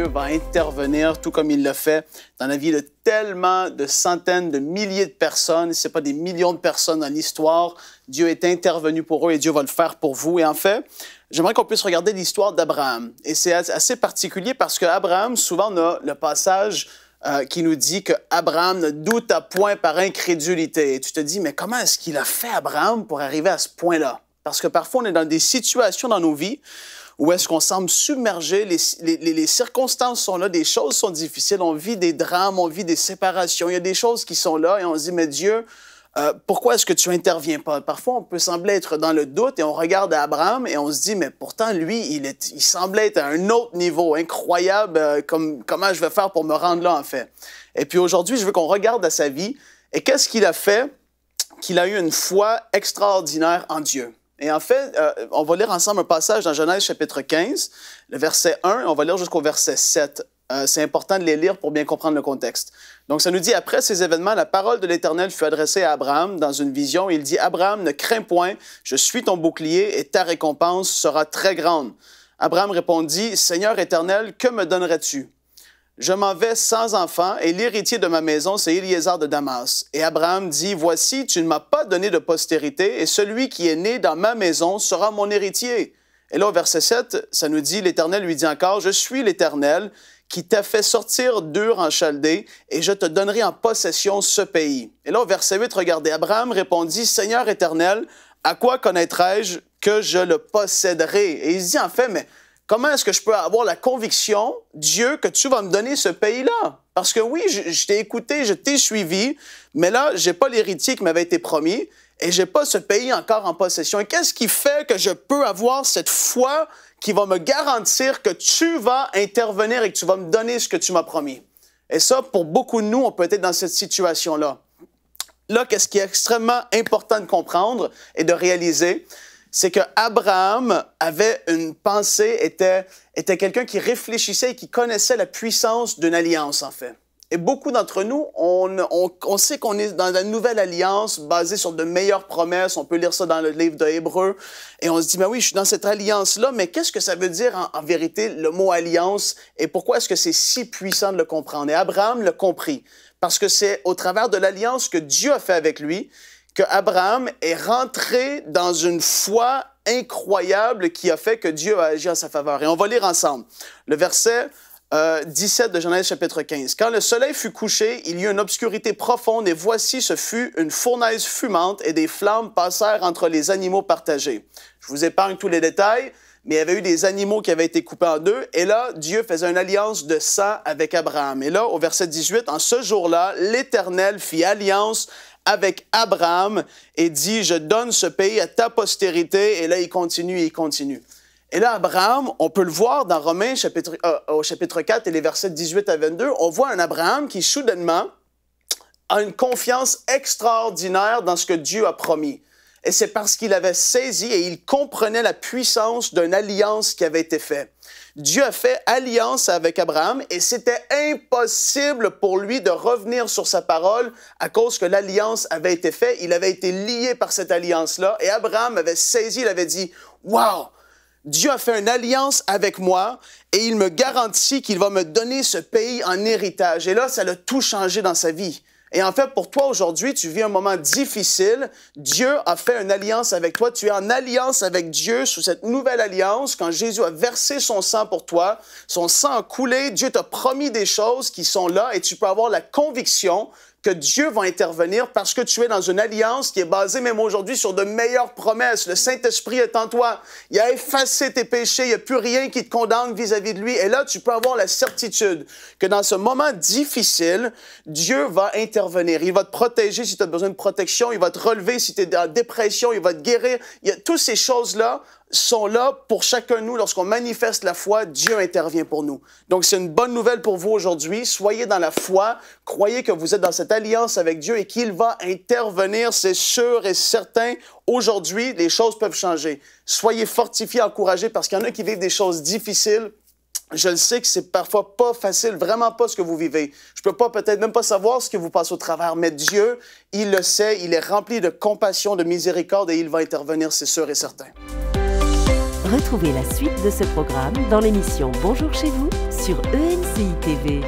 Dieu va intervenir tout comme il le fait dans la vie de tellement de centaines, de milliers de personnes. Ce n'est pas des millions de personnes dans l'histoire. Dieu est intervenu pour eux et Dieu va le faire pour vous. Et en fait, j'aimerais qu'on puisse regarder l'histoire d'Abraham. Et c'est assez particulier parce qu'Abraham, souvent, on a le passage qui nous dit qu'Abraham ne douta point par incrédulité. Et tu te dis, mais comment est-ce qu'il a fait, Abraham, pour arriver à ce point-là? Parce que parfois, on est dans des situations dans nos vies où est-ce qu'on semble submergé, les circonstances sont là, des choses sont difficiles, on vit des drames, on vit des séparations, il y a des choses qui sont là et on se dit, mais Dieu, pourquoi est-ce que tu n'interviens pas? Parfois, on peut sembler être dans le doute et on regarde à Abraham et on se dit, mais pourtant, lui, il semblait être à un autre niveau, incroyable, comment je vais faire pour me rendre là, en fait. Et puis aujourd'hui, je veux qu'on regarde à sa vie et qu'est-ce qu'il a fait? Qu'il a eu une foi extraordinaire en Dieu. Et en fait, on va lire ensemble un passage dans Genèse chapitre 15, le verset 1, on va lire jusqu'au verset 7. C'est important de les lire pour bien comprendre le contexte. Donc, ça nous dit, après ces événements, la parole de l'Éternel fut adressée à Abraham dans une vision. Il dit, « Abraham, ne crains point, je suis ton bouclier et ta récompense sera très grande. » Abraham répondit, « Seigneur éternel, que me donnerais-tu? Je m'en vais sans enfant, et l'héritier de ma maison, c'est Éliézer de Damas. » Et Abraham dit, « Voici, tu ne m'as pas donné de postérité, et celui qui est né dans ma maison sera mon héritier. » Et là, au verset 7, ça nous dit, l'Éternel lui dit encore, « Je suis l'Éternel qui t'a fait sortir d'Ur en Chaldée, et je te donnerai en possession ce pays. » Et là, au verset 8, regardez, Abraham répondit, « Seigneur éternel, à quoi connaîtrai-je que je le posséderai? » Et il se dit, en fait, mais comment est-ce que je peux avoir la conviction, Dieu, que tu vas me donner ce pays-là? Parce que oui, je t'ai écouté, je t'ai suivi, mais là, je n'ai pas l'héritier qui m'avait été promis et je n'ai pas ce pays encore en possession. Et qu'est-ce qui fait que je peux avoir cette foi qui va me garantir que tu vas intervenir et que tu vas me donner ce que tu m'as promis? Et ça, pour beaucoup de nous, on peut être dans cette situation-là. Là, qu'est-ce qui est extrêmement important de comprendre et de réaliser? C'est qu'Abraham avait une pensée, était quelqu'un qui réfléchissait et qui connaissait la puissance d'une alliance, en fait. Et beaucoup d'entre nous, on sait qu'on est dans la nouvelle alliance basée sur de meilleures promesses. On peut lire ça dans le livre de Hébreux. Et on se dit, mais oui, je suis dans cette alliance-là, mais qu'est-ce que ça veut dire en vérité, le mot alliance? Et pourquoi est-ce que c'est si puissant de le comprendre? Et Abraham l'a compris. Parce que c'est au travers de l'alliance que Dieu a fait avec lui que Abraham est rentré dans une foi incroyable qui a fait que Dieu a agi en sa faveur. Et on va lire ensemble le verset 17 de Genèse chapitre 15. « Quand le soleil fut couché, il y eut une obscurité profonde, et voici, ce fut une fournaise fumante, et des flammes passèrent entre les animaux partagés. » Je vous épargne tous les détails, mais il y avait eu des animaux qui avaient été coupés en deux, et là, Dieu faisait une alliance de sang avec Abraham. Et là, au verset 18, « En ce jour-là, l'Éternel fit alliance avec Abraham et dit, « Je donne ce pays à ta postérité. » Et là, il continue. Et là, Abraham, on peut le voir dans Romains au chapitre 4 et les versets 18 à 22, on voit un Abraham qui, soudainement, a une confiance extraordinaire dans ce que Dieu a promis. Et c'est parce qu'il avait saisi et il comprenait la puissance d'une alliance qui avait été faite. Dieu a fait alliance avec Abraham et c'était impossible pour lui de revenir sur sa parole à cause que l'alliance avait été faite. Il avait été lié par cette alliance-là et Abraham avait saisi, il avait dit « Wow! Dieu a fait une alliance avec moi et il me garantit qu'il va me donner ce pays en héritage. » Et là, ça l'a tout changé dans sa vie. Et en fait, pour toi aujourd'hui, tu vis un moment difficile. Dieu a fait une alliance avec toi. Tu es en alliance avec Dieu sous cette nouvelle alliance. Quand Jésus a versé son sang pour toi, son sang a coulé, Dieu t'a promis des choses qui sont là et tu peux avoir la conviction que Dieu va intervenir parce que tu es dans une alliance qui est basée même aujourd'hui sur de meilleures promesses. Le Saint-Esprit est en toi. Il a effacé tes péchés. Il n'y a plus rien qui te condamne vis-à-vis de lui. Et là, tu peux avoir la certitude que dans ce moment difficile, Dieu va intervenir. Il va te protéger si tu as besoin de protection. Il va te relever si tu es en dépression. Il va te guérir. Toutes ces choses-là sont là pour chacun de nous. Lorsqu'on manifeste la foi, Dieu intervient pour nous. Donc, c'est une bonne nouvelle pour vous aujourd'hui. Soyez dans la foi. Croyez que vous êtes dans cette alliance avec Dieu et qu'il va intervenir, c'est sûr et certain. Aujourd'hui, les choses peuvent changer. Soyez fortifiés, encouragés, parce qu'il y en a qui vivent des choses difficiles. Je le sais que c'est parfois pas facile, vraiment pas ce que vous vivez. Je peux pas peut-être même pas savoir ce que vous passez au travers, mais Dieu, il le sait, il est rempli de compassion, de miséricorde et il va intervenir, c'est sûr et certain. Retrouvez la suite de ce programme dans l'émission Bonjour chez vous sur ENCI TV.